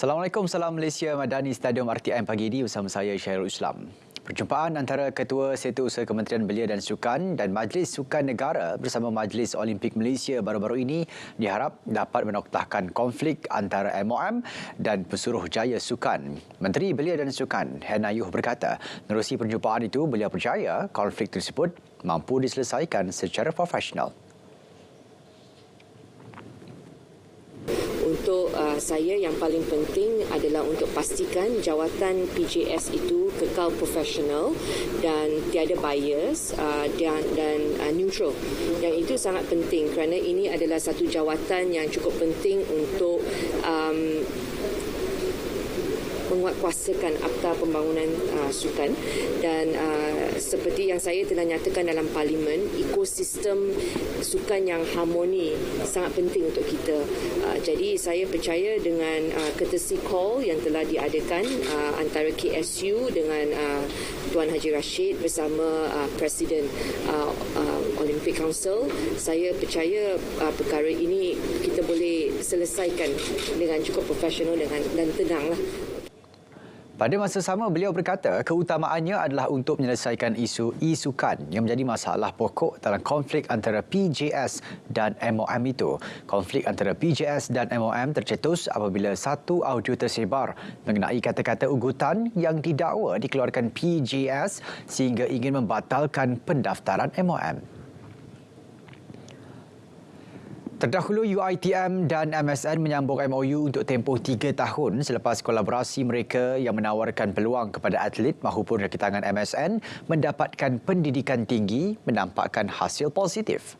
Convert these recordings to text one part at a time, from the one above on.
Assalamualaikum, salam Malaysia, Madani Stadium RTM pagi ini bersama saya Syairul Islam. Perjumpaan antara Ketua Setiausaha Kementerian Belia dan Sukan dan Majlis Sukan Negara bersama Majlis Olimpik Malaysia baru-baru ini diharap dapat menoktahkan konflik antara MOM dan Pesuruhjaya Sukan. Menteri Belia dan Sukan, Hen Ayuh berkata, menerusi perjumpaan itu, beliau percaya konflik tersebut mampu diselesaikan secara profesional. Untuk saya yang paling penting adalah untuk pastikan jawatan PJS itu kekal profesional dan tiada bias dan neutral. Dan itu sangat penting kerana ini adalah satu jawatan yang cukup penting untuk menguatkuasakan Akta Pembangunan Sukan dan seperti yang saya telah nyatakan dalam Parlimen, ekosistem sukan yang harmoni sangat penting untuk kita. Jadi saya percaya dengan courtesy call yang telah diadakan antara KSU dengan Tuan Haji Rashid bersama Presiden Olympic Council, saya percaya perkara ini kita boleh selesaikan dengan cukup profesional dan tenanglah. Pada masa sama, beliau berkata keutamaannya adalah untuk menyelesaikan isu e-sukan yang menjadi masalah pokok dalam konflik antara PJS dan MOM itu. Konflik antara PJS dan MOM tercetus apabila satu audio tersebar mengenai kata-kata ugutan yang didakwa dikeluarkan PJS sehingga ingin membatalkan pendaftaran MOM. Terdahulu, UiTM dan MSN menyambung MOU untuk tempoh 3 tahun selepas kolaborasi mereka yang menawarkan peluang kepada atlet mahupun rakitangan MSN mendapatkan pendidikan tinggi menampakkan hasil positif.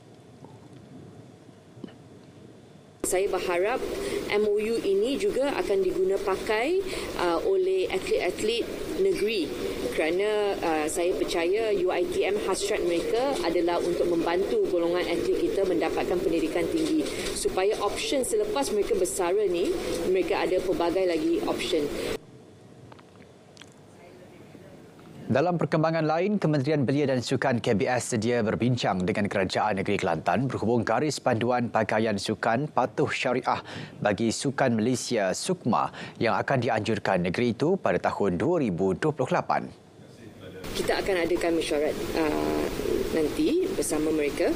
Saya berharap MOU ini juga akan diguna pakai oleh atlet-atlet negeri kerana saya percaya UiTM hasrat mereka adalah untuk membantu golongan atlet kita mendapatkan pendidikan tinggi supaya option selepas mereka bersara ni mereka ada pelbagai lagi option. Dalam perkembangan lain, Kementerian Belia dan Sukan KBS sedia berbincang dengan Kerajaan Negeri Kelantan berhubung garis panduan pakaian sukan patuh syariah bagi Sukan Malaysia SUKMA yang akan dianjurkan negeri itu pada tahun 2028. Kita akan adakan mesyuarat nanti bersama mereka,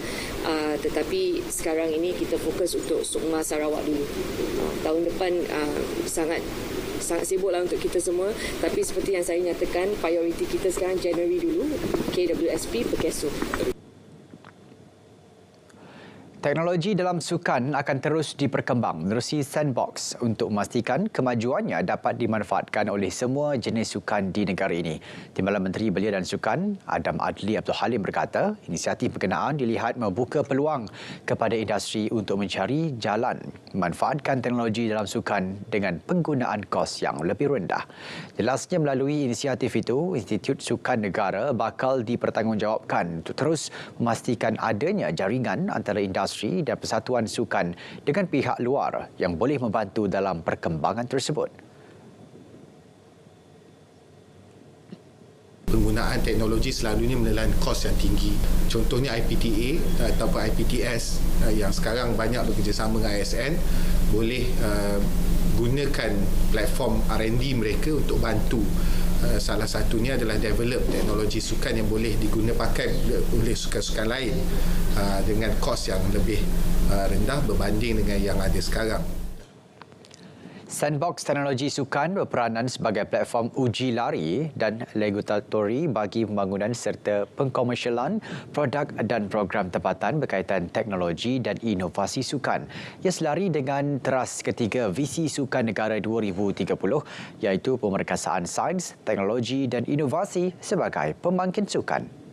tetapi sekarang ini kita fokus untuk SUKMA Sarawak dulu. Tahun depan sangat sibuklah untuk kita semua, tapi seperti yang saya nyatakan, prioriti kita sekarang Januari dulu, KWSP Perkesu. Teknologi dalam sukan akan terus diperkembang menerusi Sandbox untuk memastikan kemajuannya dapat dimanfaatkan oleh semua jenis sukan di negara ini. Timbalan Menteri Belia dan Sukan, Adam Adli Abdul Halim berkata, inisiatif berkenaan dilihat membuka peluang kepada industri untuk mencari jalan memanfaatkan teknologi dalam sukan dengan penggunaan kos yang lebih rendah. Jelasnya melalui inisiatif itu, Institut Sukan Negara bakal dipertanggungjawabkan untuk terus memastikan adanya jaringan antara industri dan persatuan sukan dengan pihak luar yang boleh membantu dalam perkembangan tersebut. Penggunaan teknologi selalunya menelan kos yang tinggi. Contohnya IPTA ataupun IPTS yang sekarang banyak bekerjasama dengan ASN boleh gunakan platform R&D mereka untuk bantu. Salah satunya adalah develop teknologi sukan yang boleh pakai oleh sukan-sukan lain dengan kos yang lebih rendah berbanding dengan yang ada sekarang. Sandbox Teknologi Sukan berperanan sebagai platform uji lari dan regulatori bagi pembangunan serta pengkomersialan produk dan program tempatan berkaitan teknologi dan inovasi sukan. Ia selari dengan teras ketiga Visi Sukan Negara 2030 iaitu pemerkasaan sains, teknologi dan inovasi sebagai pembangkit sukan.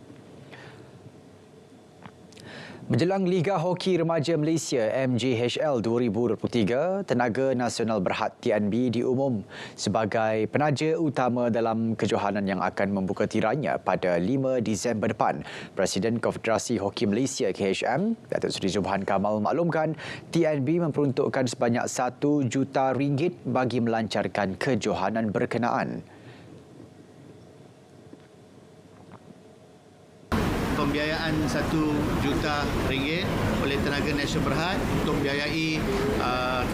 Menjelang Liga Hoki Remaja Malaysia MJHL 2023, Tenaga Nasional Berhad TNB diumum sebagai penaja utama dalam kejohanan yang akan membuka tirainya pada 5 Disember depan. Presiden Konfederasi Hoki Malaysia KHM, Datuk Seri Zubhan Kamal maklumkan TNB memperuntukkan sebanyak RM1 juta bagi melancarkan kejohanan berkenaan. Pembiayaan RM1 juta oleh Tenaga Nasional Berhad untuk membiayai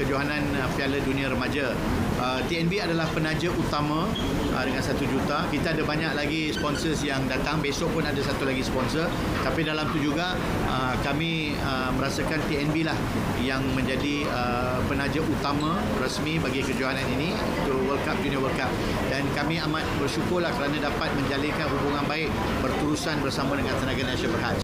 kejohanan Piala Dunia Remaja. TNB adalah penaja utama dengan 1 juta. Kita ada banyak lagi sponsors yang datang. Besok pun ada satu lagi sponsor. Tapi dalam tu juga kami merasakan TNB lah yang menjadi penaja utama rasmi bagi kejohanan ini untuk World Cup, Junior World Cup. Dan kami amat bersyukurlah kerana dapat menjalinkan hubungan baik berterusan bersama dengan Tenaga Nasional Berhad.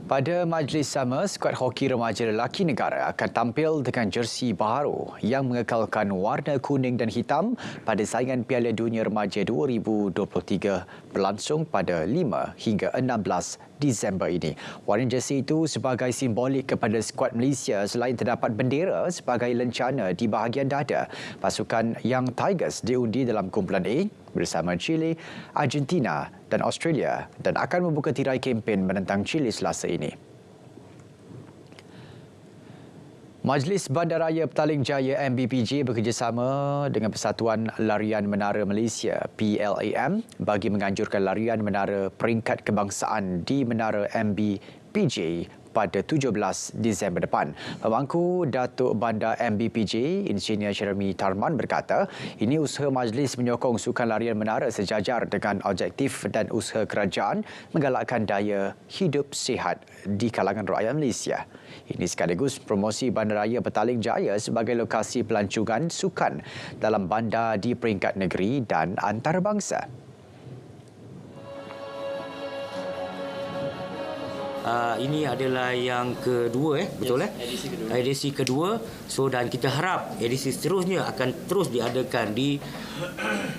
Pada majlis sama, skuad hoki remaja lelaki negara akan tampil dengan jersey baharu yang mengekalkan warna kuning dan hitam pada saingan Piala Dunia Remaja 2023 berlangsung pada 5 hingga 16 Disember ini. Warna jersey itu sebagai simbolik kepada skuad Malaysia selain terdapat bendera sebagai lencana di bahagian dada. Pasukan Young Tigers diundi dalam kumpulan A bersama Chile, Argentina dan Australia dan akan membuka tirai kempen menentang Chile Selasa ini. Majlis Bandaraya Petaling Jaya MBPJ bekerjasama dengan Persatuan Larian Menara Malaysia PLAM bagi menganjurkan larian menara peringkat kebangsaan di Menara MBPJ pada 17 Disember depan. Pemangku Datuk Bandar MBPJ, Engineer Jeremy Tarman berkata, ini usaha majlis menyokong sukan larian menara sejajar dengan objektif dan usaha kerajaan menggalakkan daya hidup sihat di kalangan rakyat Malaysia. Ini sekaligus promosi Bandaraya Petaling Jaya sebagai lokasi pelancongan sukan dalam bandar di peringkat negeri dan antarabangsa. Ini adalah yang kedua, betul edisi kedua. So dan kita harap edisi seterusnya akan terus diadakan di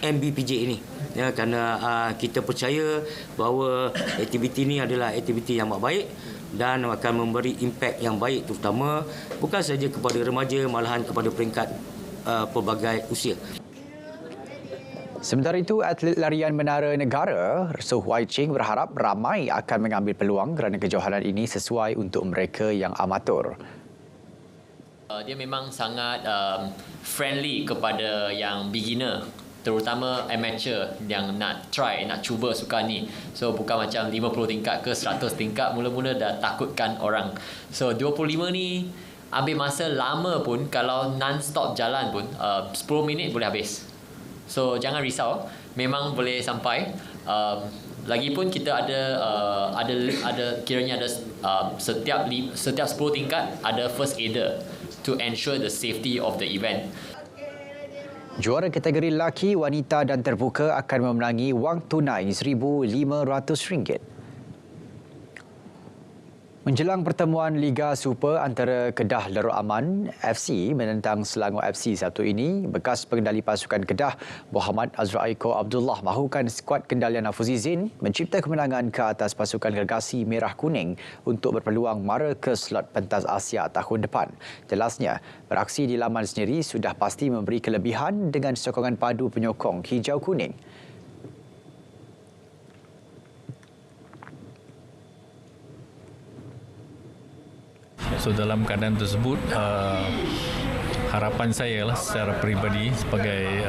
MBPJ ini. Ya, kerana kita percaya bahawa aktiviti ini adalah aktiviti yang baik dan akan memberi impak yang baik terutama bukan saja kepada remaja malahan kepada peringkat pelbagai usia. Sementara itu, atlet larian menara negara, Soh Wai Ching berharap ramai akan mengambil peluang kerana kejohanan ini sesuai untuk mereka yang amatur. Dia memang sangat friendly kepada yang beginner, terutama amateur yang nak cuba sukan ni. So bukan macam 50 tingkat ke 100 tingkat mula-mula dah takutkan orang. So 25 ni ambil masa lama pun, kalau non-stop jalan pun 10 minit boleh habis. So jangan risau, memang boleh sampai. Lagipun kita ada kiranya ada setiap 10 tingkat ada first aider to ensure the safety of the event. Juara kategori lelaki, wanita dan terbuka akan memenangi wang tunai RM1,500. Menjelang pertemuan Liga Super antara Kedah Darul Aman FC menentang Selangor FC Sabtu ini, bekas pengendali pasukan Kedah Muhammad Azraiko Abdullah mahukan skuad kendalian Hafizin mencipta kemenangan ke atas pasukan Gergasi Merah Kuning untuk berpeluang mara ke slot pentas Asia tahun depan. Jelasnya, beraksi di laman sendiri sudah pasti memberi kelebihan dengan sokongan padu penyokong hijau kuning. So dalam keadaan tersebut, harapan saya lah secara peribadi sebagai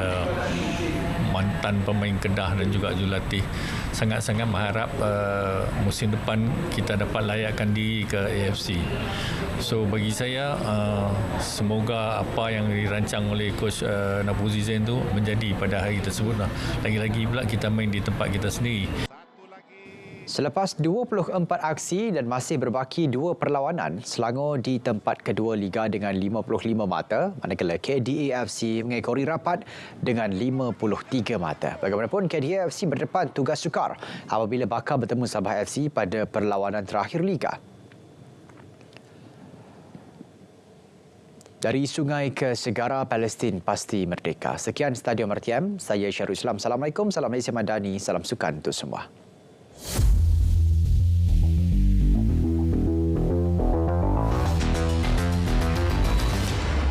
mantan pemain Kedah dan juga jurulatih, sangat-sangat mengharap musim depan kita dapat layakkan diri ke AFC. So bagi saya, semoga apa yang dirancang oleh Coach Nafuzi Zain tu menjadi pada hari tersebut lah. Lagi-lagi pula kita main di tempat kita sendiri. Selepas 24 aksi dan masih berbaki 2 perlawanan, Selangor di tempat kedua Liga dengan 55 mata, manakala KDA-FC mengekori rapat dengan 53 mata. Bagaimanapun, KDA-FC berdepan tugas sukar apabila bakal bertemu Sabah FC pada perlawanan terakhir Liga. Dari sungai ke segara, Palestin pasti merdeka. Sekian Stadium RTM, saya Syarul Islam. Assalamualaikum, salam Malaysia Madani, salam sukan untuk semua.